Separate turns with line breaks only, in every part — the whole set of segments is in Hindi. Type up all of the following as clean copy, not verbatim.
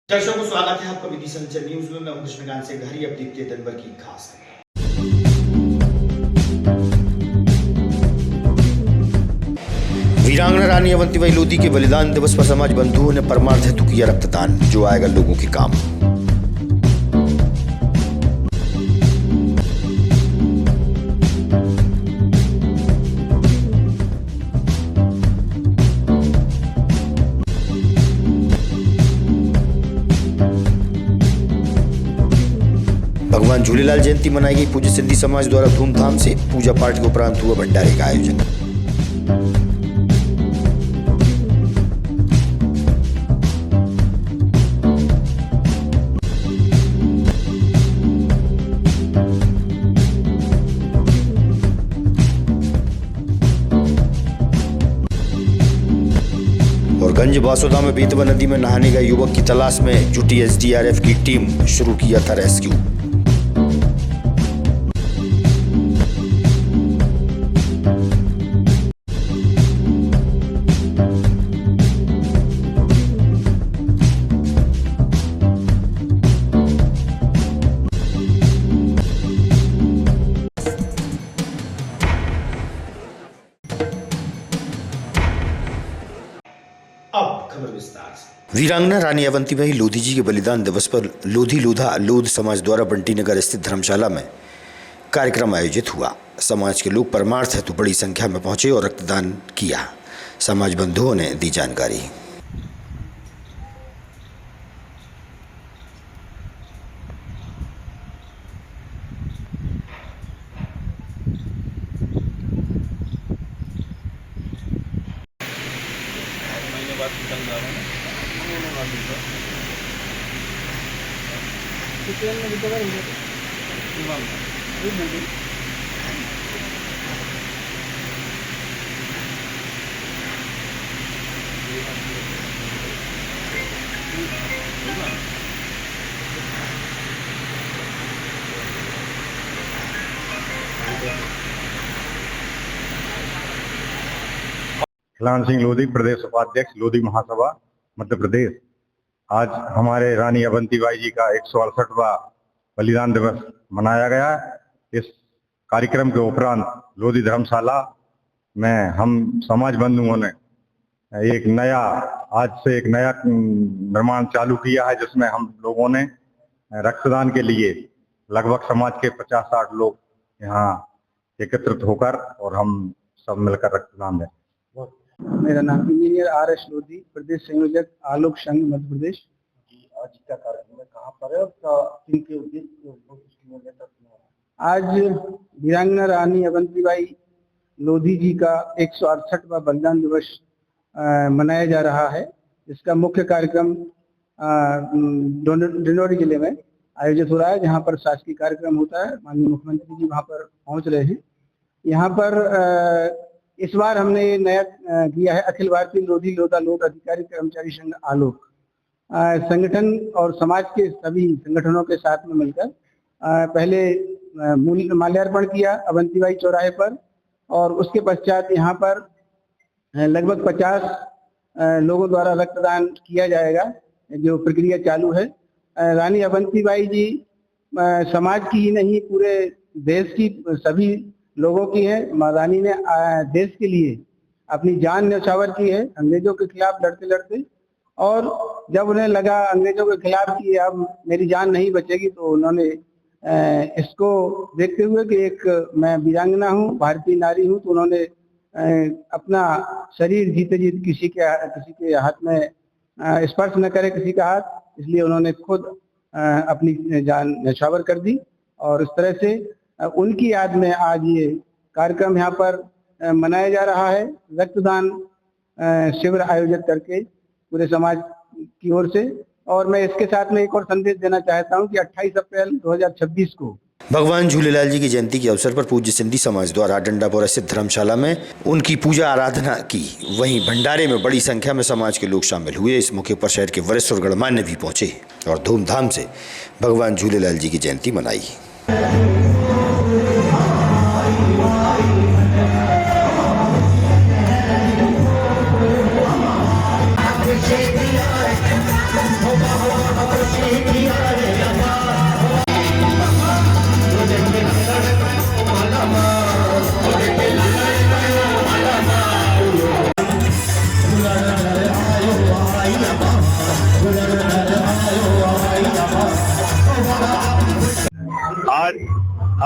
दर्शकों को स्वागत है आपका विधि संचर न्यूज में। मैं हूं कृष्णकांत से घरी। अब देखते हैं दिन भर की खास वीरांगना रानी अवंतीबाई लोधी के बलिदान दिवस पर समाज बंधुओं ने परमार्थ हेतु किया रक्तदान, जो आएगा लोगों के काम। भगवान झूलेलाल जयंती मनाई गई। पूज्य सिंधी समाज द्वारा धूमधाम से पूजा पाठ के उपरांत हुआ भंडारे का आयोजन। और गंज बासोदा में बेतवा नदी में नहाने गए युवक की तलाश में जुटी एसडीआरएफ की टीम। शुरू किया था रेस्क्यू। अब खबर विस्तार से। वीरांगना रानी अवंतीबाई लोधी जी के बलिदान दिवस पर लोधी लोधा लोध समाज द्वारा बंटी नगर स्थित धर्मशाला में कार्यक्रम आयोजित हुआ। समाज के लोग परमार्थ हेतु बड़ी संख्या में पहुंचे और रक्तदान किया। समाज बंधुओं ने दी जानकारी।
खिलान सिंह लोधी, प्रदेश उपाध्यक्ष, लोधी महासभा मध्य प्रदेश। आज हमारे रानी अवंतीबाई जी का 168वां बलिदान दिवस मनाया गया। इस कार्यक्रम के उपरांत लोधी धर्मशाला में हम समाज बंधुओं ने आज से एक नया निर्माण चालू किया है, जिसमें हम लोगों ने रक्तदान के लिए लगभग समाज के 50-60 लोग यहाँ एकत्रित होकर और हम सब मिलकर रक्तदान दें।
मेरा नाम इंजीनियर आर.एस. लोधी, प्रदेश संयोजक आलोक संघ मध्य प्रदेश।
आज का कार्यक्रम कहाँ पर है और किनके उद्देश्य?
आज वीरांगना रानी अवंतीबाई लोधी जी का 168वां बलिदान दिवस मनाया जा रहा है। इसका मुख्य कार्यक्रम डिंडौरी जिले में आयोजित हो रहा है, जहाँ पर शासकीय कार्यक्रम होता है। माननीय मुख्यमंत्री जी वहाँ पर पहुँच रहे हैं। यहाँ पर इस बार हमने ये नया किया है, अखिल भारतीय लोधी लोधा लोध अधिकारी कर्मचारी संघ आलोक संगठन और समाज के सभी संगठनों के साथ में मिलकर पहले माल्यार्पण किया अवंतीबाई चौराहे पर, और उसके पश्चात यहाँ पर लगभग 50 लोगों द्वारा रक्तदान किया जाएगा, जो प्रक्रिया चालू है। रानी अवंतीबाई जी समाज की ही नहीं, पूरे देश की सभी लोगों की है। रानी ने देश के लिए अपनी जान न्यौछावर की है अंग्रेजों के खिलाफ लड़ते लड़ते, और जब उन्हें लगा अंग्रेजों के खिलाफ कि अब मेरी जान नहीं बचेगी, तो उन्होंने इसको देखते हुए कि एक मैं वीरांगना हूँ, भारतीय नारी हूँ, तो उन्होंने अपना शरीर जीते जीत किसी के हाथ में स्पर्श न करे किसी का हाथ, इसलिए उन्होंने खुद अपनी जान न्यौछावर कर दी। और इस तरह से उनकी याद में आज ये कार्यक्रम यहाँ पर मनाया जा रहा है, रक्तदान शिविर आयोजित करके पूरे समाज की ओर से। और मैं इसके साथ में एक और संदेश देना चाहता हूँ कि 28 अप्रैल 2026 को
भगवान झूलेलाल जी की जयंती के अवसर पर पूज्य सिंधी समाज द्वारा डंडापोरा स्थित धर्मशाला में उनकी पूजा आराधना की। वहीं भंडारे में बड़ी संख्या में समाज के लोग शामिल हुए। इस मौके पर शहर के वरिष्ठ और गणमान्य भी पहुंचे और धूमधाम से भगवान झूलेलाल जी की जयंती मनाई।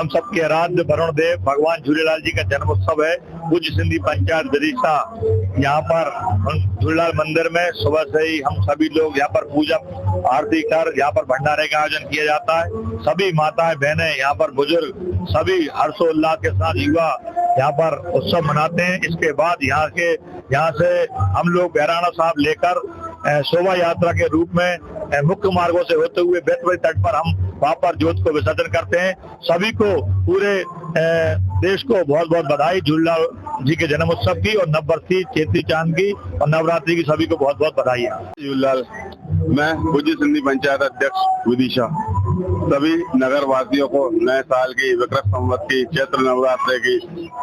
हम सबके आराध्य वरुण देव भगवान झूलेलाल जी का जन्मोत्सव है। पूज्य सिंधी पंचायत विदिशा यहाँ पर झूलेलाल मंदिर में सुबह से ही हम सभी लोग यहाँ पर पूजा आरती कर यहाँ पर भंडारे का आयोजन किया जाता है। सभी माताएं बहनें यहाँ पर बुजुर्ग सभी हर्षोल्लास के साथ युवा यहाँ पर उत्सव मनाते हैं। इसके बाद यहाँ से हम लोग बहराना साहब लेकर शोभा यात्रा के रूप में मुख्य मार्गों से होते हुए बेतवई तट पर हम वहाँ पर जोत को विसर्जन करते हैं। सभी को पूरे देश को बहुत बहुत बधाई झूलेलाल जी के जन्मोत्सव की और नववर्ष की, चेती चांद की और नवरात्रि की सभी को बहुत बहुत बधाई है।
झूलेलाल। मैं पूज्य सिंधी पंचायत अध्यक्ष विदिशा सभी नगर वासियों को नए साल की, विक्रम संवत की, चैत्र नवरात्रि की,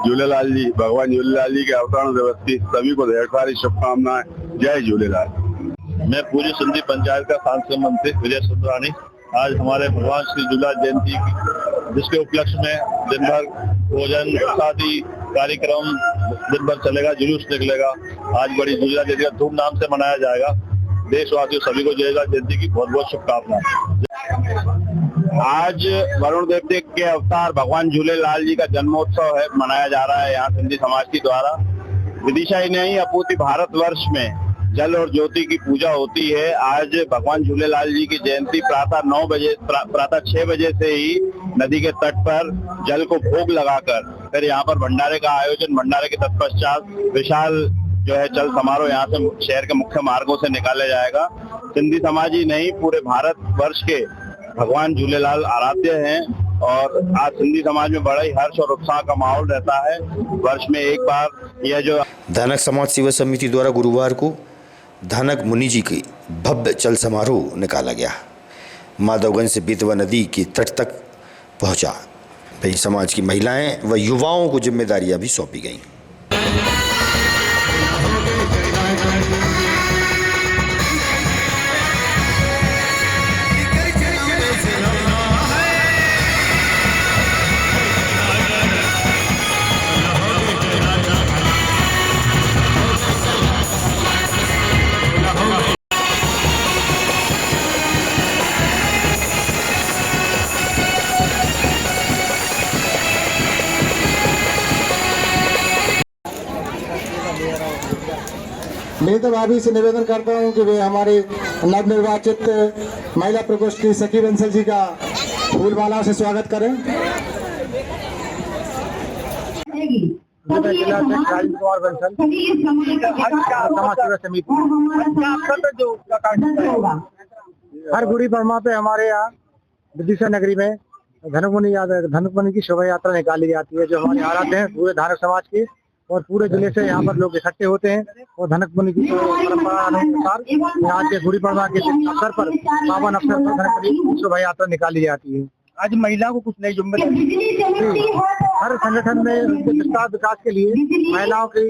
झूलेलाल जी भगवान झूलेलाल जी के अवतरण दिवस की सभी को ढेर सारी शुभकामनाएं। जय झूलेलाल।
मैं पूज्य सिंधी पंचायत का सांसद मंत्री विजय सुंदरानी आज हमारे भगवान श्री झूलेलाल जयंती की जिसके उपलक्ष्य में दिन भर भोजन शादी कार्यक्रम दिन भर चलेगा, जुलूस निकलेगा। आज बड़ी झूलेलाल जयंती धूमधाम से मनाया जाएगा। देशवासियों सभी को झूलेलाल जयंती की बहुत बहुत शुभकामनाएं।
आज वरुण देव के अवतार भगवान झूलेलाल जी का जन्मोत्सव है मनाया जा रहा है यहाँ सिंधी समाज के द्वारा। विदिशा ही नहीं अपूर्ति भारतवर्ष में जल और ज्योति की पूजा होती है। आज भगवान झूलेलाल जी की जयंती प्रातः 6 बजे से ही नदी के तट पर जल को भोग लगाकर फिर यहाँ पर भंडारे का आयोजन, भंडारे के तत्पश्चात विशाल जो है चल समारोह यहाँ से शहर के मुख्य मार्गों से निकाला जाएगा। सिंधी समाज ही नहीं पूरे भारत वर्ष के भगवान झूलेलाल आराध्य हैं और आज सिंधी समाज में बड़ा ही हर्ष और उत्साह का माहौल रहता है। वर्ष में एक बार यह जो
धानक समाज सेवा समिति द्वारा गुरुवार को धानक मुनि जी की भव्य चल समारोह निकाला गया। माधवगंज से बेतवा नदी के तट तक पहुंचा। वहीं समाज की महिलाएं व युवाओं को जिम्मेदारियां भी सौंपी गईं।
मैं तो भाभी से निवेदन करता हूं कि वे हमारे नवनिर्वाचित महिला प्रकोष्ठ की सखी बंसल जी का फूलमाला से स्वागत करें।
जिला अध्यक्ष राजेंद्र कुमार बंसल समाज सेवा समिति। हर गुड़ी पड़वा पे हमारे यहाँ विदिशा नगरी में धनुकमुनि की शोभा यात्रा निकाली जाती है जो हमारे आराध्य हैं पूरे धानक समाज की और पूरे जिले से यहाँ पर लोग इकट्ठे होते हैं और धनुकमुनि की परंपरा अनुसार यहाँ के गुड़ी पड़वा के अवसर पर पावन अवसर पर धनुकमुनि की शोभा यात्रा निकाली जाती है। आज महिला को कुछ नई जिम्मेदारी हर संगठन में उनके विस्तार विकास के लिए महिलाओं की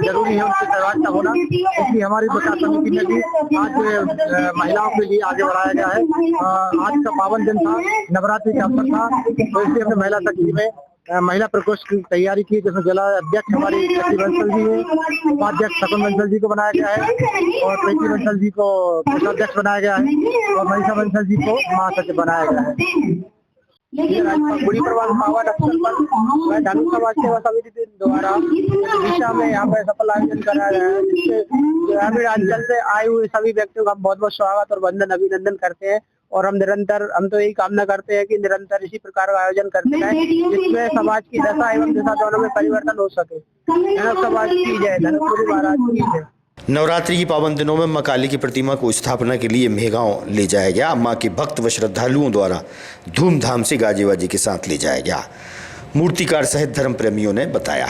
जरूरी है उनकी सहभागिता होना। इसलिए हमारी विकास समिति ने भी आज महिलाओं के लिए आगे बढ़ाया गया है। आज का पावन दिन था, नवरात्रि का अवसर था, तो इसलिए हमने महिला सखी में महिला प्रकोष्ठ की तैयारी की जिसमें जिला अध्यक्ष हमारी सखी बंसल जी है, उपाध्यक्ष सकुन बंसल जी को बनाया गया है और प्रीति बंसल जी को कोषाध्यक्ष बनाया गया है और मनीषा बंसल जी को महासचिव बनाया गया है। गुड़ी पड़वा पावन अवसर पर मैं धानक समाज सेवा समिति द्वारा दिशा में यहाँ पर सफल आयोजन कराया गया है जिससे ग्रामीण अंचल से आए हुए सभी व्यक्तियों का बहुत बहुत स्वागत और वंदन अभिनंदन करते हैं और हम तो यही कामना करते हैं कि निरंतर इसी प्रकार का आयोजन करते रहें जिसमें समाज की दशा एवं दिशा दोनों में परिवर्तन हो सके। धनक समाज की जय, धनकपुरी महाराज की जय।
नवरात्रि की पावन दिनों में मां काली की प्रतिमा को स्थापना के लिए मेहगांव ले जाया गया। मां के भक्त व श्रद्धालुओं द्वारा धूमधाम से गाजे बाजे के साथ ले जाया गया। मूर्तिकार सहित धर्म प्रेमियों ने बताया।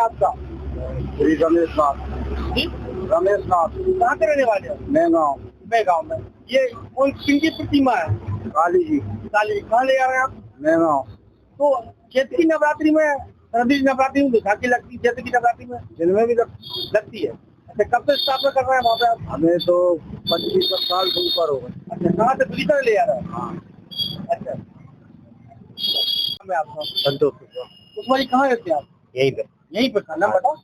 आपका रमेश नाथ कहाँ के रहने वाले? मैं गाँव में। ये कौन किनकी प्रतिमा है? काली जी। कहाँ ले जा रहे हैं आप? मैं गाँव। तो चैत्र की नवरात्रि में, नवरात्रि में बैसाखी लगती है, चैत्र की नवरात्रि में जिनमें भी लगती है। अच्छा, कब से स्थापना कर रहे हैं वहाँ पे आप? हमें तो 25 साल से ऊपर हो गए। अच्छा, कहाँ से दूसरी तरह ले जा रहे हैं? हाँ। अच्छा, मैं आपका संतोष कुशवाहा जी कहाँ रहते हैं आप? यहीं पे यहीं पर था, नाम बताओ।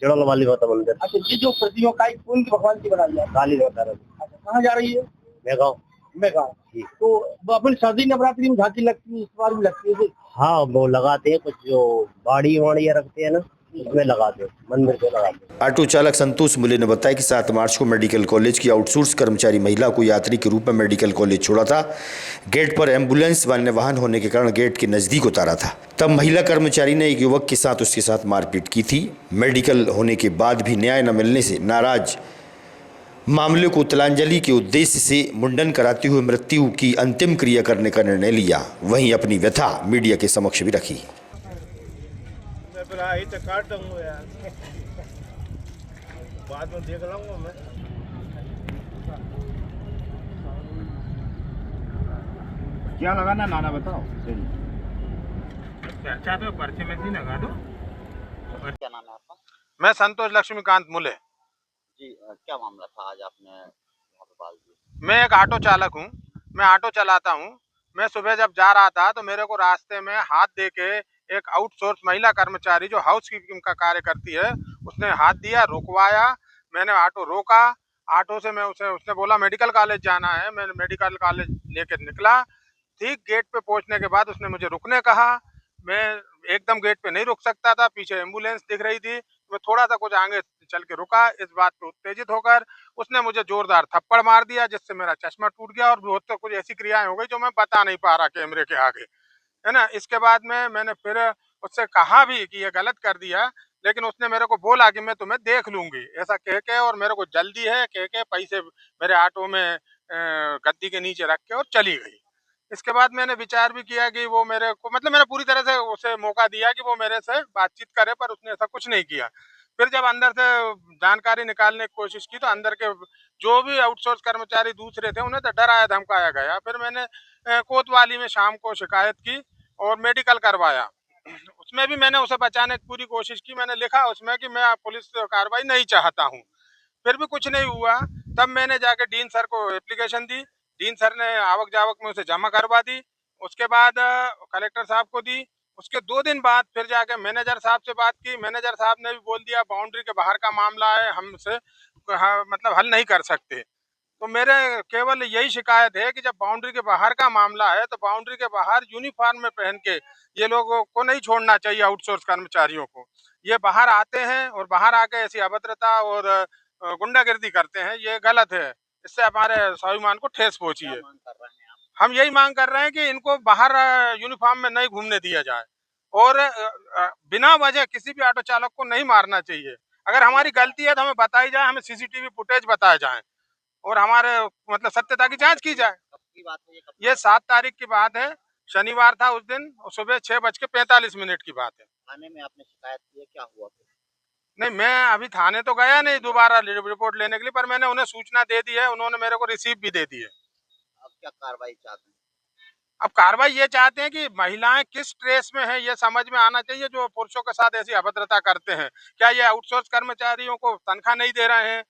चढ़ल वाली माता मंदिर,
अच्छा, ये जो प्रतिमा का कौन की भगवान की बना दिया?
काली माता रानी,
अच्छा, कहाँ जा रही है?
मेगांव।
मेगांव। तो वो अपनी सर्दी नवरात्रि में झांकी लगती है, इस बार भी लगती है?
हाँ, वो लगाते हैं कुछ जो बाड़ी वाड़िया रखते हैं ना, उसमें लगाते हैं, मंदिर पे लगाते हैं।
ऑटो चालक संतोष मुले ने बताया कि 7 मार्च को मेडिकल कॉलेज की आउटसोर्स कर्मचारी महिला को यात्री के रूप में मेडिकल कॉलेज छोड़ा था। गेट पर एम्बुलेंस वाले वाहन होने के कारण गेट के नजदीक उतारा था। तब महिला कर्मचारी ने एक युवक के साथ उसके साथ मारपीट की थी। मेडिकल होने के बाद भी न्याय न मिलने से नाराज मामले को तिलांजलि के उद्देश्य से मुंडन कराते हुए मृत्यु की अंतिम क्रिया करने का निर्णय लिया। वहीं अपनी व्यथा मीडिया के समक्ष भी रखी।
बाद में देख लूंगा मैं।
क्या लगाना नाना बताओ।
अच्छा तो पर्चे में ही लगा दो।
क्या नाम है आपका?
मैं संतोष लक्ष्मीकांत मुले।
जी क्या मामला था आज आपने यहाँ पे बाल दिए?
मैं एक ऑटो चालक हूँ, मैं ऑटो चलाता हूँ। मैं सुबह जब जा रहा था तो मेरे को रास्ते में हाथ दे के एक आउटसोर्स महिला कर्मचारी जो हाउस कीपिंग का कार्य करती है, उसने हाथ दिया, रुकवाया। मैंने ऑटो रोका, ऑटो से मैं उसने बोला मेडिकल कॉलेज जाना है। मैं मेडिकल कॉलेज लेकर निकला। ठीक गेट पे पहुंचने के बाद उसने मुझे रुकने कहा। मैं एकदम गेट पे नहीं रुक सकता था, पीछे एम्बुलेंस दिख रही थी। मैं थोड़ा सा कुछ आगे चल के रुका। इस बात पे उत्तेजित होकर उसने मुझे जोरदार थप्पड़ मार दिया, जिससे मेरा चश्मा टूट गया और बहुत तो कुछ ऐसी क्रियाएं हो गई जो मैं बता नहीं पा रहा कैमरे के आगे, है ना। इसके बाद में मैंने फिर उससे कहा भी कि ये गलत कर दिया, लेकिन उसने मेरे को बोला कि मैं तुम्हें देख लूंगी, ऐसा कह के और मेरे को जल्दी है कह के पैसे मेरे ऑटो में गद्दी के नीचे रख के और चली गई। इसके बाद मैंने विचार भी किया कि वो मेरे को मैंने पूरी तरह से उसे मौका दिया कि वो मेरे से बातचीत करे, पर उसने ऐसा कुछ नहीं किया। फिर जब अंदर से जानकारी निकालने की कोशिश की तो अंदर के जो भी आउटसोर्स कर्मचारी दूसरे थे उन्हें तो डराया धमकाया गया। फिर मैंने कोतवाली में शाम को शिकायत की और मेडिकल करवाया। उसमें भी मैंने उसे बचाने की पूरी कोशिश की। मैंने लिखा उसमें कि मैं पुलिस कार्रवाई नहीं चाहता हूँ। फिर भी कुछ नहीं हुआ। तब मैंने जाके डीन सर को एप्लीकेशन दी। डीन सर ने आवक जावक में उसे जमा करवा दी। उसके बाद कलेक्टर साहब को दी। उसके 2 दिन बाद फिर जाके मैनेजर साहब से बात की। मैनेजर साहब ने भी बोल दिया बाउंड्री के बाहर का मामला है, हमसे मतलब हल नहीं कर सकते। तो मेरे केवल यही शिकायत है कि जब बाउंड्री के बाहर का मामला है तो बाउंड्री के बाहर यूनिफॉर्म में पहन के ये लोगों को नहीं छोड़ना चाहिए। आउटसोर्स कर्मचारियों को ये बाहर आते हैं और बाहर आके ऐसी अभद्रता और गुंडागिर्दी करते हैं, ये गलत है। इससे हमारे स्वाभिमान को ठेस पहुंची है। हम यही मांग कर रहे हैं कि इनको बाहर यूनिफॉर्म में नहीं घूमने दिया जाए और बिना वजह किसी भी ऑटो चालक को नहीं मारना चाहिए। अगर हमारी गलती है तो हमें बताई जाए, हमें सीसीटीवी फुटेज बताए जाए और हमारे मतलब सत्यता की जांच की जाए। ये 7 तारीख की बात है, शनिवार था उस दिन, सुबह 6:45 की बात है।
थाने में आपने शिकायत की है, क्या हुआ फिर?
नहीं, मैं अभी थाने तो गया नहीं दोबारा रिपोर्ट लेने के लिए, पर मैंने उन्हें सूचना दे दी है। उन्होंने मेरे को रिसीव भी दे दी है।
अब क्या कार्रवाई चाहते हैं?
अब कार्रवाई ये चाहते हैं कि महिलाएं किस ट्रेस में हैं, ये समझ में आना चाहिए जो पुरुषों के साथ ऐसी अभद्रता करते हैं। क्या ये आउटसोर्स कर्मचारियों को तनख्वाह नहीं दे रहे हैं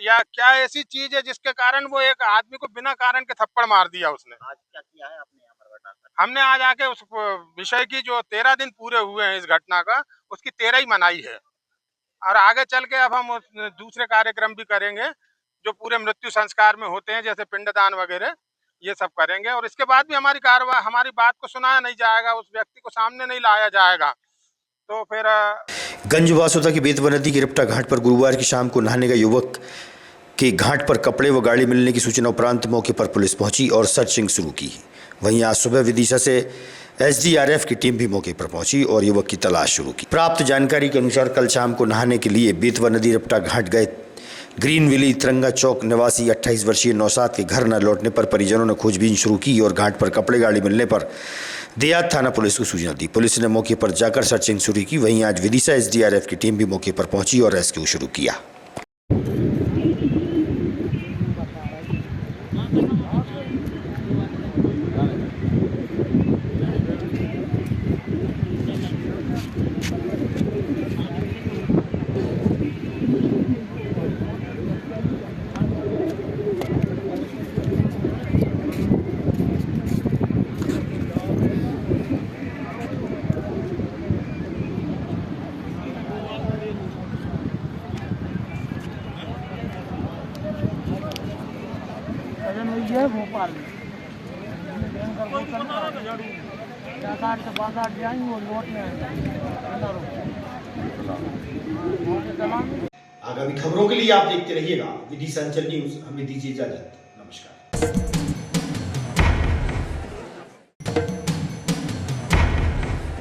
या क्या ऐसी चीज है जिसके कारण वो एक आदमी को बिना कारण के थप्पड़ मार दिया उसने।
आज क्या किया है आपने यहाँ पर बताकर?
हमने आज आके उस विषय की जो 13 दिन पूरे हुए हैं इस घटना का, उसकी 13वीं मनाई है और आगे चल के अब हम दूसरे कार्यक्रम भी करेंगे जो पूरे मृत्यु संस्कार में होते हैं, जैसे पिंडदान वगैरह, ये सब करेंगे। और इसके बाद भी हमारी कार्रवाई, हमारी बात को सुनाया नहीं जाएगा, उस व्यक्ति को सामने नहीं लाया जाएगा तो फिर
गंज वासोदा की बेतवा नदी के रिपटा घाट पर गुरुवार की शाम को नहाने का युवक के घाट पर कपड़े व गाड़ी मिलने की सूचना उपरांत मौके पर पुलिस पहुंची और सर्चिंग शुरू की। वहीं आज सुबह विदिशा से एसडीआरएफ की टीम भी मौके पर पहुंची और युवक की तलाश शुरू की। प्राप्त जानकारी के अनुसार कल शाम को नहाने के लिए बेतवा नदी रिपटा घाट गए ग्रीन विली तिरंगा चौक निवासी 28 वर्षीय नौशाद के घर न लौटने पर परिजनों ने खोजबीन शुरू की और घाट पर कपड़े गाड़ी मिलने पर देहात थाना पुलिस को सूचना दी। पुलिस ने मौके पर जाकर सर्चिंग शुरू की। वहीं आज विदिशा एसडीआरएफ की टीम भी मौके पर पहुंची और रेस्क्यू शुरू किया।
ये है भोपाल में बाजार से बाजार जाएंगे वो लौटने आएंगे।
आगामी खबरों के लिए आप देखते रहिएगा विधि संचल न्यूज। हमें दीजिए इजाजत।